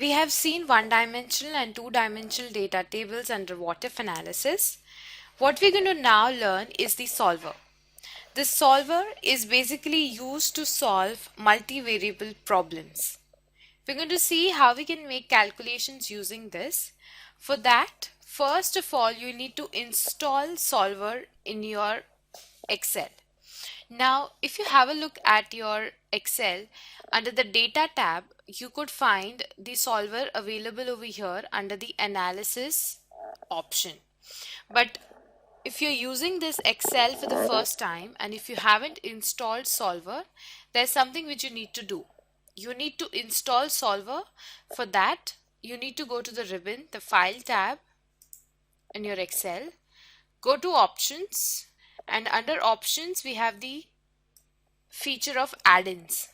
We have seen one-dimensional and two-dimensional data tables under what-if analysis. What we're going to now learn is the solver. The solver is basically used to solve multivariable problems. We're going to see how we can make calculations using this. For that, first of all, you need to install solver in your Excel. Now, if you have a look at your Excel, under the data tab, you could find the solver available over here under the analysis option. But if you're using this Excel for the first time and if you haven't installed solver, there's something which you need to do. You need to install solver. For that, you need to go to the ribbon, the file tab in your Excel, go to options, and under options we have the feature of add-ins.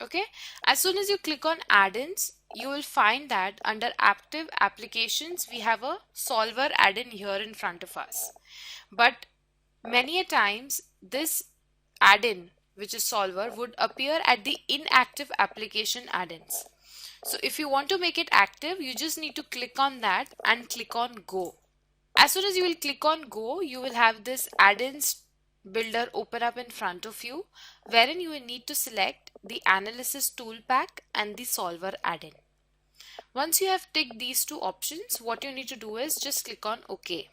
Okay, as soon as you click on add-ins, you will find that under active applications we have a solver add-in here in front of us. But many a times this add-in, which is solver, would appear at the inactive application add-ins. So if you want to make it active, you just need to click on that and click on go. As soon as you will click on go, you will have this add-ins builder open up in front of you, wherein you will need to select the analysis tool pack and the solver add-in. Once you have ticked these two options, what you need to do is just click on OK.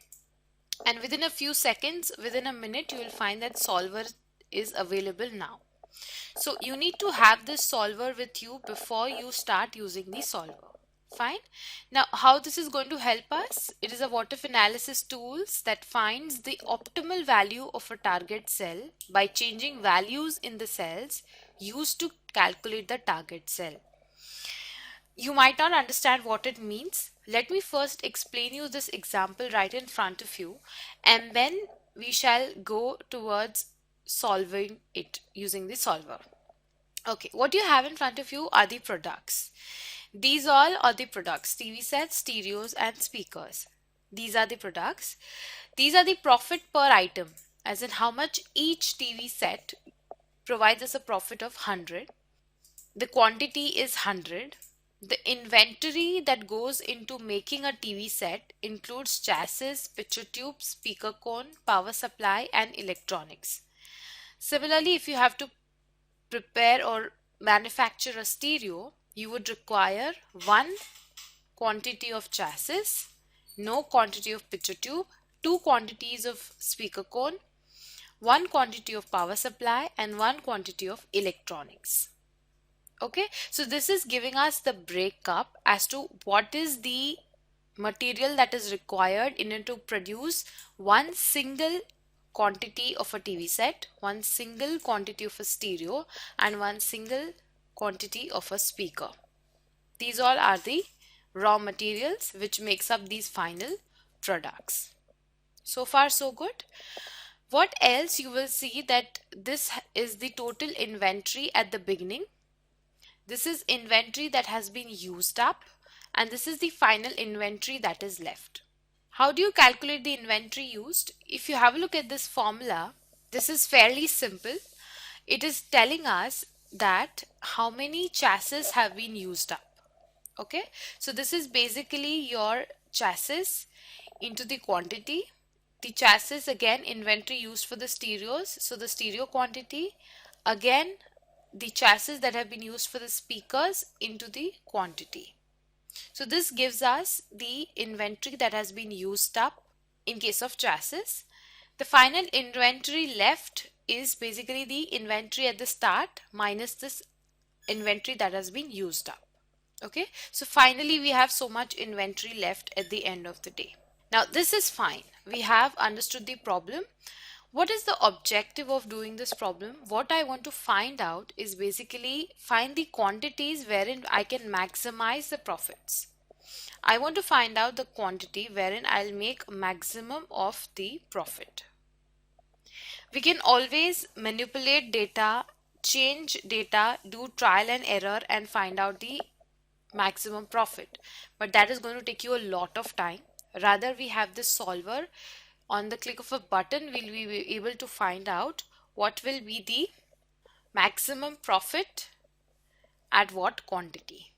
And within a few seconds, within a minute, you will find that solver is available now. So you need to have this solver with you before you start using the solver. Fine. Now, how this is going to help us? It is a what-if analysis tools that finds the optimal value of a target cell by changing values in the cells used to calculate the target cell. You might not understand what it means. Let me first explain you this example right in front of you, and then we shall go towards solving it using the solver. Okay, what you have in front of you are the products. These all are the products: TV sets, stereos, and speakers. These are the products. These are the profit per item, as in how much each TV set provides us a profit of 100. The quantity is 100. The inventory that goes into making a TV set includes chassis, picture tube, speaker cone, power supply, and electronics. Similarly, if you have to prepare or manufacture a stereo, you would require one quantity of chassis, no quantity of picture tube, two quantities of speaker cone, one quantity of power supply, and one quantity of electronics. Okay, so this is giving us the breakup as to what is the material that is required in order to produce one single quantity of a TV set, one single quantity of a stereo, and one single quantity of a speaker. These all are the raw materials which makes up these final products. So far so good. What else? You will see that this is the total inventory at the beginning. This is inventory that has been used up, and this is the final inventory that is left. How do you calculate the inventory used? If you have a look at this formula, this is fairly simple. It is telling us that how many chassis have been used up. Okay, so this is basically your chassis into the quantity. The chassis, again, inventory used for the stereos, so the stereo quantity, again the chassis that have been used for the speakers into the quantity. So this gives us the inventory that has been used up in case of chassis. The final inventory left is basically the inventory at the start minus this inventory that has been used up. Okay, so finally we have so much inventory left at the end of the day. Now this is fine. We have understood the problem. What is the objective of doing this problem? What I want to find out is basically find the quantities wherein I can maximize the profits. I want to find out the quantity wherein I'll make maximum of the profit. We can always manipulate data, change data, do trial and error, and find out the maximum profit. But that is going to take you a lot of time. Rather, we have this solver. On the click of a button, we'll be able to find out what will be the maximum profit at what quantity.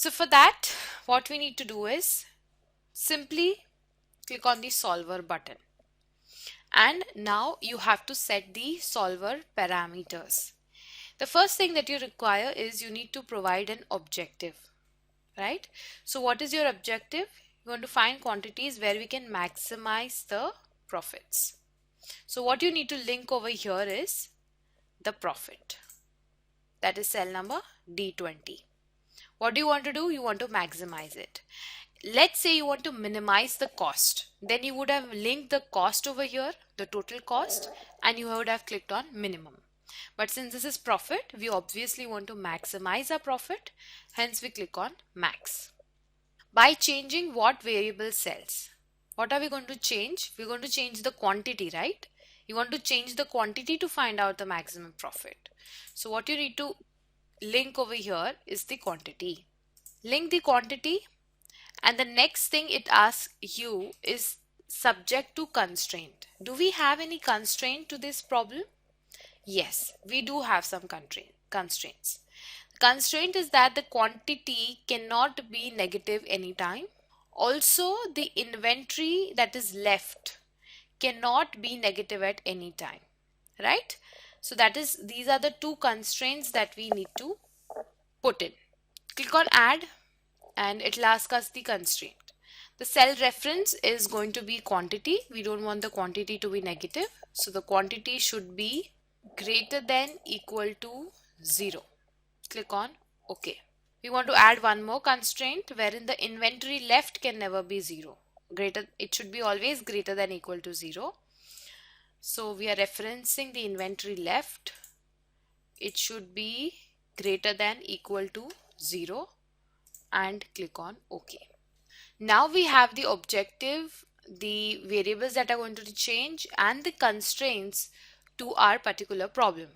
So for that, what we need to do is simply click on the solver button. And now you have to set the solver parameters. The first thing that you require is you need to provide an objective, right? So what is your objective? You want to find quantities where we can maximize the profits. So what you need to link over here is the profit. That is cell number D20. What do you want to do? You want to maximize it. Let's say you want to minimize the cost. Then you would have linked the cost over here, the total cost, and you would have clicked on minimum. But since this is profit, we obviously want to maximize our profit. Hence we click on max. By changing what variable cells? What are we going to change? We're going to change the quantity, right? You want to change the quantity to find out the maximum profit. So what you need to link over here is the quantity. Link the quantity, and the next thing it asks you is subject to constraint. Do we have any constraint to this problem? Yes, we do have some constraints. Constraint is that the quantity cannot be negative anytime. Also, the inventory that is left cannot be negative at any time, right? So these are the two constraints that we need to put in. Click on add and it will ask us the constraint. The cell reference is going to be quantity. We don't want the quantity to be negative. So the quantity should be greater than equal to 0. Click on OK. We want to add one more constraint wherein the inventory left can never be 0. It should be always greater than equal to 0. So we are referencing the inventory left. It should be greater than equal to 0 and click on OK. Now we have the objective, the variables that are going to change, and the constraints to our particular problem.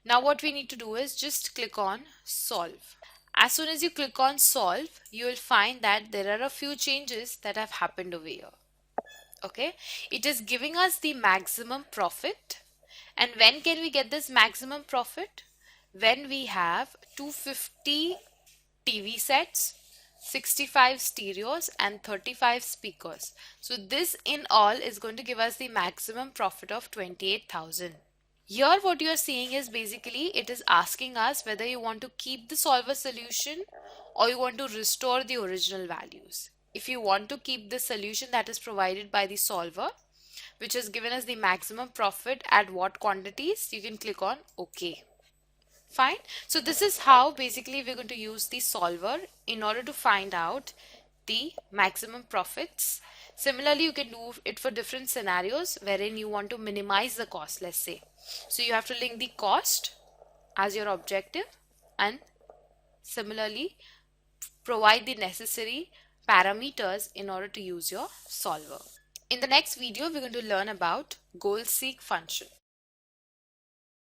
Now what we need to do is just click on solve. As soon as you click on solve, you will find that there are a few changes that have happened over here. Okay, it is giving us the maximum profit. And when can we get this maximum profit? When we have 250 TV sets, 65 stereos and 35 speakers. So this in all is going to give us the maximum profit of 28,000. Here what you are seeing is basically it is asking us whether you want to keep the solver solution or you want to restore the original values. If you want to keep the solution that is provided by the solver, which has given us the maximum profit at what quantities, you can click on OK. Fine. So this is how basically we're going to use the solver in order to find out the maximum profits. Similarly, you can do it for different scenarios wherein you want to minimize the cost, let's say. So you have to link the cost as your objective and similarly provide the necessary parameters in order to use your solver. In the next video, we're going to learn about goal seek function.